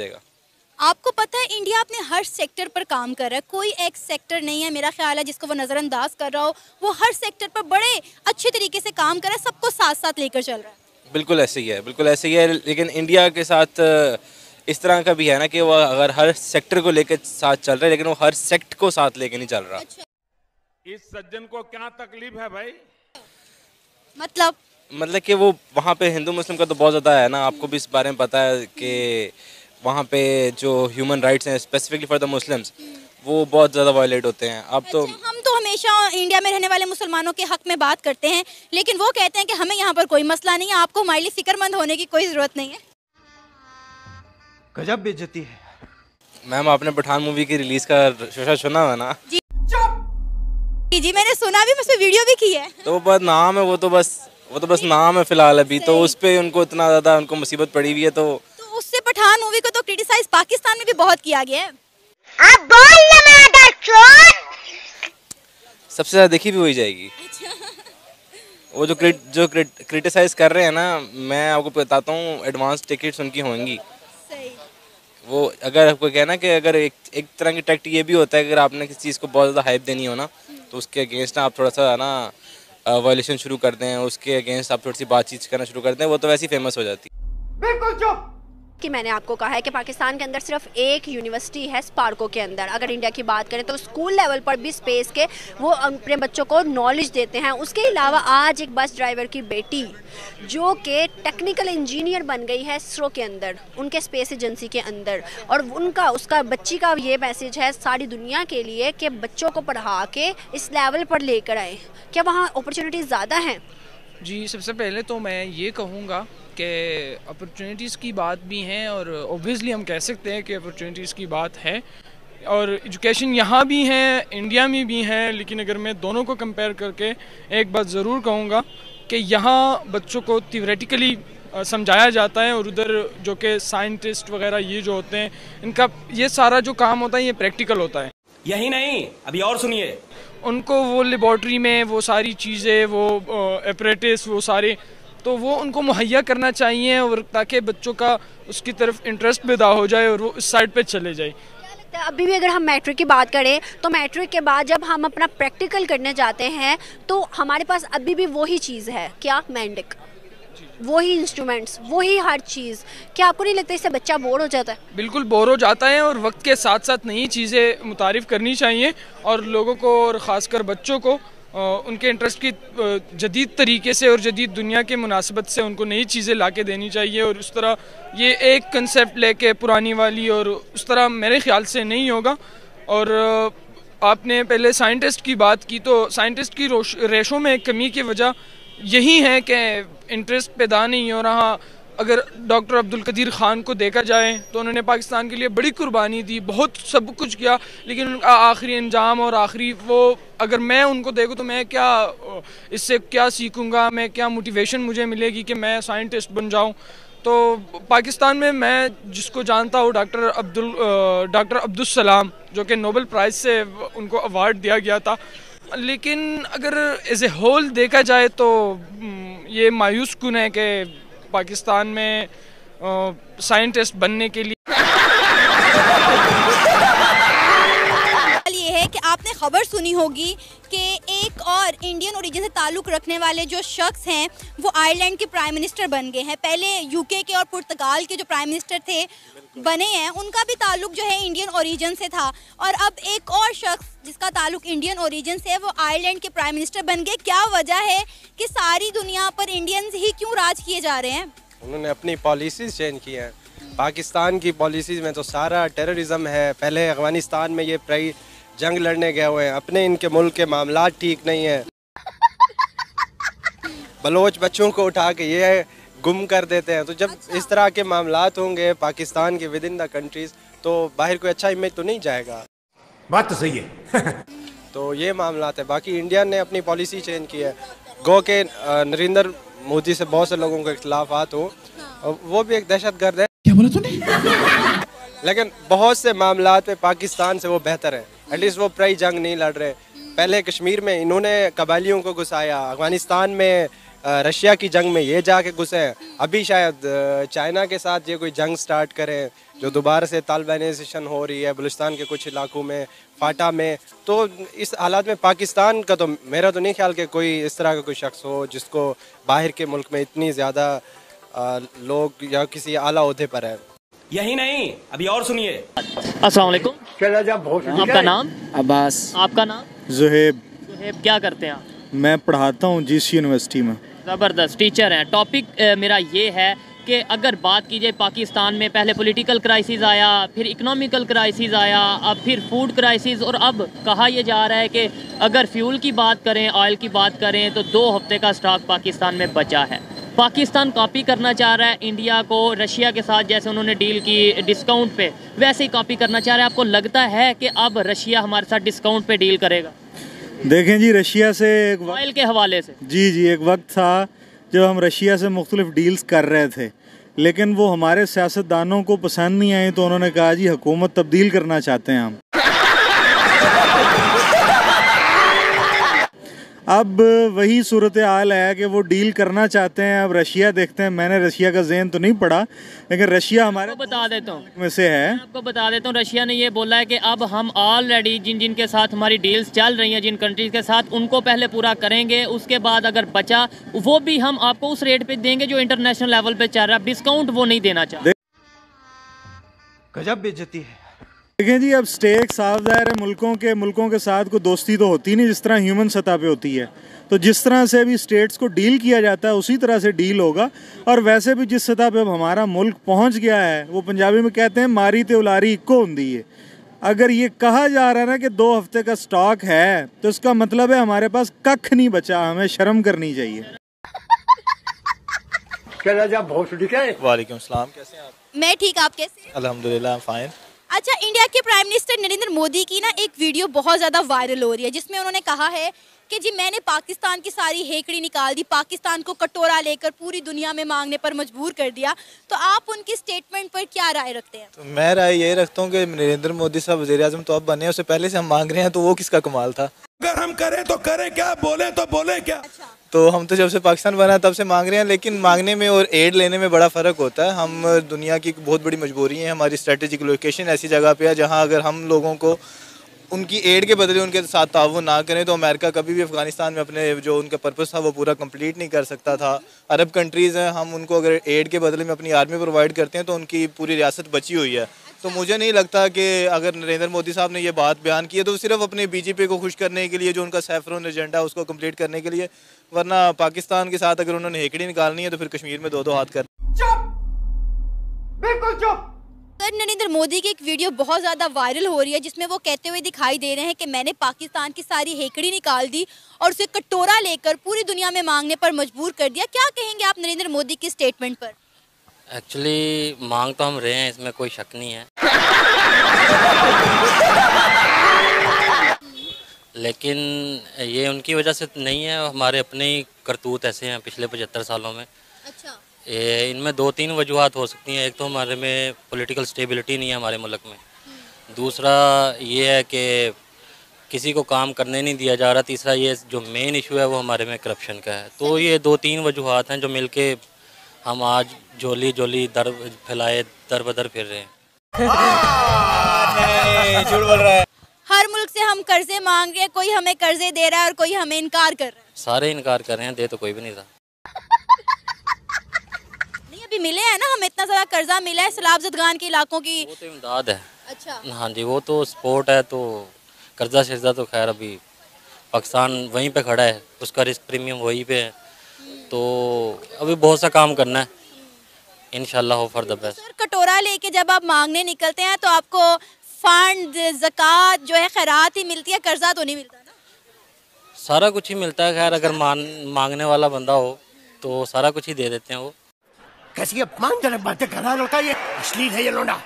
जाएगा। आपको पता है इंडिया अपने हर सेक्टर पर काम कर रहा है, कोई एक सेक्टर नहीं है मेरा ख्याल है जिसको वो नज़रअंदाज कर रहा हो। वो हर सेक्टर पर बड़े अच्छे तरीके से काम कर रहा है, सबको साथ साथ लेकर चल रहा है। बिल्कुल ऐसे ही है, बिल्कुल ऐसे ही है। लेकिन इंडिया के साथ इस तरह का भी है ना कि वो अगर हर सेक्टर को लेकर साथ चल रहा है, लेकिन वो हर सेक्ट को साथ लेके नहीं चल रहा। अच्छा। इस सज्जन को क्या तकलीफ है भाई? मतलब कि वो वहाँ पे हिंदू मुस्लिम का तो बहुत ज़्यादा है ना, आपको भी इस बारे में पता है कि वहाँ पे जो ह्यूमन राइट्स हैं स्पेसिफिकली फॉर द मुस्लिम्स, वो बहुत ज़्यादा वायलेट होते हैं। अब तो हम तो हमेशा इंडिया में रहने वाले मुसलमानों के हक में बात करते हैं, लेकिन वो कहते हैं कि हमें यहाँ पर कोई मसला नहीं है, आपको हमारे लिए फिक्रमंद होने की कोई ज़रूरत नहीं है। गजब बेइज्जती है। मैम आपने पठान मूवी की रिलीज़ का शोशा सुना हुआ ना? जी जी मैंने सुना भी, मुझसे वीडियो भी की है। तो बस नाम है, वो तो बस नाम है फिलहाल अभी तो, उस पर उनको इतना ज़्यादा उनको मुसीबत पड़ी हुई है। तो उससे पठान मूवी को तो क्रिटिसाइज पाकिस्तान में भी बहुत किया गया है। अब बोल ना सबसे ज़्यादा देखी भी वही जाएगी। वो जो क्रिटिसाइज कर रहे हैं ना, मैं आपको बताता हूँ एडवांस टिकट्स उनकी होंगी। सही। वो अगर आपको कहना कि अगर एक तरह की टैक्टिक ये भी होता है, अगर आपने किसी चीज़ को बहुत ज़्यादा हाइप देनी हो ना, तो उसके अगेंस्ट आप थोड़ा सा ना वायलेशन शुरू कर दें, उसके अगेंस्ट आप थोड़ी सी बातचीत करना शुरू कर दें, वो तो वैसे ही फेमस हो जाती है। बिल्कुल चुप। कि मैंने आपको कहा है कि पाकिस्तान के अंदर सिर्फ एक यूनिवर्सिटी है स्पार्को के अंदर। अगर इंडिया की बात करें तो स्कूल लेवल पर भी स्पेस के वो अपने बच्चों को नॉलेज देते हैं। उसके अलावा आज एक बस ड्राइवर की बेटी जो कि टेक्निकल इंजीनियर बन गई है इसरो के अंदर, उनके स्पेस एजेंसी के अंदर, और उसका बच्ची का ये मैसेज है सारी दुनिया के लिए कि बच्चों को पढ़ा के इस लेवल पर लेकर आए। क्या वहाँ अपॉर्चुनिटीज़ ज़्यादा हैं? जी, सबसे पहले तो मैं ये कहूँगा कि अपॉर्चुनिटीज़ की बात भी हैं, और ऑब्वियसली हम कह सकते हैं कि अपॉर्चुनिटीज़ की बात है, और एजुकेशन यहाँ भी है इंडिया में भी है। लेकिन अगर मैं दोनों को कंपेयर करके एक बात ज़रूर कहूँगा कि यहाँ बच्चों को थियोरेटिकली समझाया जाता है, और उधर जो कि साइंटिस्ट वगैरह ये जो होते हैं, इनका ये सारा जो काम होता है ये प्रैक्टिकल होता है। यही नहीं, अभी और सुनिए। उनको वो लेबॉर्ट्री में वो सारी चीज़ें, वो एपरेटिस, वो सारे तो वो उनको मुहैया करना चाहिए, और ताकि बच्चों का उसकी तरफ इंटरेस्ट पैदा हो जाए और वो इस साइड पे चले जाए। अभी भी अगर हम मैट्रिक की बात करें तो मैट्रिक के बाद जब हम अपना प्रैक्टिकल करने जाते हैं तो हमारे पास अभी भी वही चीज़ है, क्या मेंडिक, वही इंस्ट्रूमेंट्स, वही हर चीज़। क्या आपको नहीं लगता इससे बच्चा बोर हो जाता है? बिल्कुल बोर हो जाता है, और वक्त के साथ साथ नई चीज़ें मुतारिफ करनी चाहिए, और लोगों को और ख़ासकर बच्चों को उनके इंटरेस्ट की जदीद तरीके से और जदीद दुनिया के मुनासिबत से उनको नई चीज़ें ला के देनी चाहिए। और उस तरह ये एक कंसेप्ट लेके पुरानी वाली, और उस तरह मेरे ख्याल से नहीं होगा। और आपने पहले साइंटिस्ट की बात की, तो साइंटिस्ट की रेशो में कमी की वजह यही है कि इंटरेस्ट पैदा नहीं हो रहा। अगर डॉक्टर अब्दुल कदीर ख़ान को देखा जाए तो उन्होंने पाकिस्तान के लिए बड़ी कुर्बानी दी, बहुत सब कुछ किया, लेकिन उनका आखिरी अंजाम और आखिरी वो, अगर मैं उनको देखूँ तो मैं क्या इससे क्या सीखूँगा, मैं क्या मोटिवेशन मुझे मिलेगी कि मैं साइंटिस्ट बन जाऊँ। तो पाकिस्तान में मैं जिसको जानता हूँ डॉक्टर अब्दुल सलाम, जो कि नोबेल प्राइज़ से उनको अवार्ड दिया गया था। लेकिन अगर एज ए होल देखा जाए तो ये मायूस कुन है कि पाकिस्तान में साइंटिस्ट बनने के लिए ये है कि आपने खबर सुनी होगी कि एक और इंडियन ओरिजिन से ताल्लुक़ रखने वाले जो शख्स हैं वो आयरलैंड के प्राइम मिनिस्टर बन गए हैं। पहले यूके के और पुर्तगाल के जो प्राइम मिनिस्टर थे बने हैं, उनका भी ताल्लुक़ जो है इंडियन ओरिजिन से था, और अब एक और शख्स जिसका ताल्लुक़ इंडियन ओरिजिन से है वो आयरलैंड के प्राइम मिनिस्टर बन गए। क्या वजह है कि सारी दुनिया पर इंडियंस ही क्यों राज किए जा रहे हैं? उन्होंने अपनी पॉलिसीज़ चेंज की हैं। पाकिस्तान की पॉलिसीज़ में तो सारा टेररिज्म है। पहले अफगानिस्तान में ये प्राई जंग लड़ने गए हुए हैं, अपने इनके मुल्क के मामलात ठीक नहीं है। बलोच बच्चों को उठा के ये गुम कर देते हैं। तो जब इस तरह के मामलात होंगे पाकिस्तान के विद इन द कंट्रीज, तो बाहर कोई अच्छा इमेज तो नहीं जाएगा। बात तो सही है। तो ये मामलात है। बाकी इंडिया ने अपनी पॉलिसी चेंज की है। गो के नरेंद्र मोदी से बहुत से लोगों के खिलाफात हो, वो भी एक दहशतगर्द है। क्या बोला तूने? लेकिन बहुत से मामलात में पाकिस्तान से वो बेहतर है। एटलीस्ट वो प्राई जंग नहीं लड़ रहे। पहले कश्मीर में इन्होंने कबायलियों को घुसाया, अफगानिस्तान में रशिया की जंग में ये जाके घुसे हैं, अभी शायद चाइना के साथ ये कोई जंग स्टार्ट करें, जो दोबारा से तालिबानाइजेशन हो रही है बलूचिस्तान के कुछ इलाकों में, फाटा में। तो इस हालात में पाकिस्तान का तो मेरा तो नहीं ख्याल कि कोई इस तरह का कोई शख्स हो जिसको बाहर के मुल्क में इतनी ज़्यादा लोग या किसी आला ओहदे पर है। यही नहीं, अभी और सुनिए। अस्सलाम वालेकुम। आपका नाम? अब्बास। आपका नाम? जुहेब। जुहेब, क्या करते हैं आप? मैं पढ़ाता हूँ जिस यूनिवर्सिटी में। ज़बरदस्त, टीचर हैं। टॉपिक मेरा ये है कि अगर बात की जाए पाकिस्तान में, पहले पॉलिटिकल क्राइसिस आया, फिर इकोनॉमिकल क्राइसिस आया, अब फिर फूड क्राइसिस, और अब कहा यह जा रहा है कि अगर फ्यूल की बात करें, ऑयल की बात करें, तो 2 हफ्ते का स्टॉक पाकिस्तान में बचा है। पाकिस्तान कॉपी करना चाह रहा है इंडिया को, रशिया के साथ जैसे उन्होंने डील की डिस्काउंट पे, वैसे ही कॉपी करना चाह रहा है। आपको लगता है कि अब रशिया हमारे साथ डिस्काउंट पे डील करेगा? देखें जी, रशिया से ऑयल के हवाले से जी एक वक्त था जब हम रशिया से मुख्तलिफ डील्स कर रहे थे, लेकिन वो हमारे सियासतदानों को पसंद नहीं आई, तो उन्होंने कहा जी हुकूमत तब्दील करना चाहते हैं हम। अब वही सूरत हाल है कि वो डील करना चाहते हैं। अब रशिया देखते हैं, मैंने रशिया का ज़हन तो नहीं पढ़ा, लेकिन रशिया हमारे बता देता हूँ में से है। आपको बता देता हूँ, रशिया ने ये बोला है कि अब हम ऑलरेडी जिन जिन के साथ हमारी डील्स चल रही हैं, जिन कंट्रीज के साथ, उनको पहले पूरा करेंगे, उसके बाद अगर बचा वो भी हम आपको उस रेट पे देंगे जो इंटरनेशनल लेवल पे चल रहा है। डिस्काउंट वो नहीं देना चाहते। गजब बेइज्जती है। देखें जी, अब स्टेक साफ ज़ाहिर है, मुल्कों के साथ कोई दोस्ती तो होती नहीं जिस तरह ह्यूमन सतह पे होती है। तो जिस तरह से भी स्टेट्स को डील किया जाता है उसी तरह से डील होगा। और वैसे भी जिस सतह पे अब हमारा मुल्क पहुंच गया है, वो पंजाबी में कहते हैं मारी ते उलारी इक्को हुंदी है। अगर ये कहा जा रहा है ना कि 2 हफ्ते का स्टॉक है, तो इसका मतलब है हमारे पास कख नहीं बचा। हमें शर्म करनी चाहिए। वालेकुम सलाम, कैसे हैं आप? मैं ठीक, आप कैसे? अल्हम्दुलिल्लाह, फाइन। अच्छा, इंडिया के प्राइम मिनिस्टर नरेंद्र मोदी की ना एक वीडियो बहुत ज़्यादा वायरल हो रही है, जिसमें उन्होंने कहा है कि जी मैंने पाकिस्तान की सारी हेकड़ी निकाल दी, पाकिस्तान को कटोरा लेकर पूरी दुनिया में मांगने पर मजबूर कर दिया। तो आप उनकी स्टेटमेंट पर क्या राय रखते हैं? तो मैं राय यही रखता हूँ कि नरेंद्र मोदी साहब वज़ीर-ए-आज़म तो अब बने, उससे पहले से हम मांग रहे हैं, तो वो किसका कमाल था? अगर हम करें तो करें क्या, बोले तो बोले क्या। अच्छा। तो हम तो जब से पाकिस्तान बना तब से मांग रहे हैं, लेकिन मांगने में और एड लेने में बड़ा फ़र्क होता है। हम दुनिया की बहुत बड़ी मजबूरी है, हमारी स्ट्रेटेजिक लोकेशन ऐसी जगह पे है जहाँ अगर हम लोगों को उनकी एड के बदले उनके साथ ताउन ना करें, तो अमेरिका कभी भी अफगानिस्तान में अपने जो उनका पर्पस था वो पूरा कंप्लीट नहीं कर सकता था। अरब कंट्रीज़ हैं, हम उनको अगर एड के बदले में अपनी आर्मी प्रोवाइड करते हैं तो उनकी पूरी रियासत बची हुई है। तो मुझे नहीं लगता कि अगर नरेंद्र मोदी साहब ने ये बात बयान की है तो सिर्फ अपने बीजेपी को खुश करने के लिए, जो उनका सैफरन एजेंडा है उसको कंप्लीट करने के लिए, वरना पाकिस्तान के साथ अगर उन्होंने हेकड़ी निकालनी है तो फिर कश्मीर में 2-2 हाथ कर। चुप, बिल्कुल चुप। सर, नरेंद्र मोदी की एक वीडियो बहुत ज़्यादा वायरल हो रही है, जिसमें वो कहते हुए दिखाई दे रहे हैं कि मैंने पाकिस्तान की सारी हेकड़ी निकाल दी और उसे कटोरा लेकर पूरी दुनिया में मांगने पर मजबूर कर दिया। क्या कहेंगे आप नरेंद्र मोदी की स्टेटमेंट पर? एक्चुअली मांग तो हम रहे हैं, इसमें कोई शक नहीं है, लेकिन ये उनकी वजह से नहीं है, हमारे अपने ही करतूत ऐसे हैं पिछले 75 सालों में। अच्छा। इनमें 2-3 वजूहत हो सकती हैं। एक तो हमारे में पॉलिटिकल स्टेबिलिटी नहीं है हमारे मुल्क में, दूसरा ये है कि किसी को काम करने नहीं दिया जा रहा, तीसरा ये जो मेन इशू है वो हमारे में करप्शन का है। तो ये 2-3 वजूहत हैं जो मिलके हम आज जोली जोली दर फैलाए दर बदर फिर रहे हैं। झूठ बोल रहा है। हर मुल्क से हम कर्जे मांग रहे हैं, कोई हमें कर्जे दे रहा है और कोई हमें इनकार कर रहा है। सारे इनकार कर रहे हैं, दे तो कोई भी नहीं रहा। नहीं, अभी मिले हैं ना, हमें इतना ज़्यादा कर्जा मिला है सैलाब ज़दगान के इलाकों की। वो तो इमदाद है। अच्छा। हाँ जी, वो तो सपोर्ट है, तो कर्जा शर्जा तो खैर अभी पाकिस्तान वहीं पे खड़ा है, उसका रिस्क प्रीमियम वहीं पे है, तो अभी बहुत सा काम करना है, इंशाल्लाह हो फॉर द बेस्ट। सर, कटोरा लेके जब आप मांगने निकलते हैं तो आपको फंड, ज़कात जो है खैरात ही मिलती है, कर्जा तो नहीं मिलता ना? सारा कुछ ही मिलता है खैर, अगर मांगने वाला बंदा हो तो सारा कुछ ही दे देते हैं वो। कैसी अपमानजनक बातें कर रहा है लड़का, ये अश्लील है ये लौंडा।